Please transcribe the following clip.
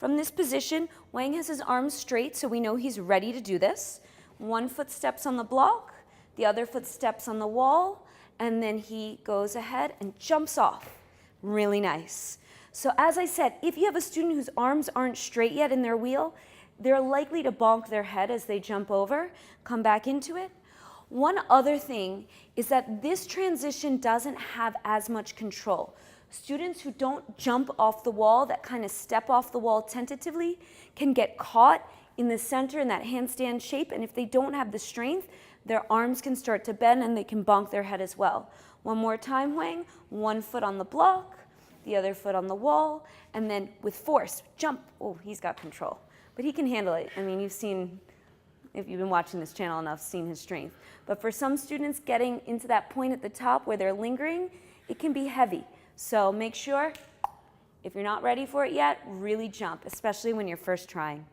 From this position, Wang has his arms straight, so we know he's ready to do this. One foot steps on the block, the other foot steps on the wall, and then he goes ahead and jumps off. Really nice. So as I said, if you have a student whose arms aren't straight yet in their wheel, they're likely to bonk their head as they jump over, come back into it. One other thing is that this transition doesn't have as much control. Students who don't jump off the wall, that kind of step off the wall tentatively, can get caught in the center in that handstand shape, and if they don't have the strength, their arms can start to bend and they can bonk their head as well. One more time, Wang. One foot on the block, the other foot on the wall, and then with force, jump. Oh, he's got control, but he can handle it. I mean, you've seen, if you've been watching this channel enough, seen his strength. But for some students, getting into that point at the top where they're lingering, it can be heavy. So make sure, if you're not ready for it yet, really jump, especially when you're first trying.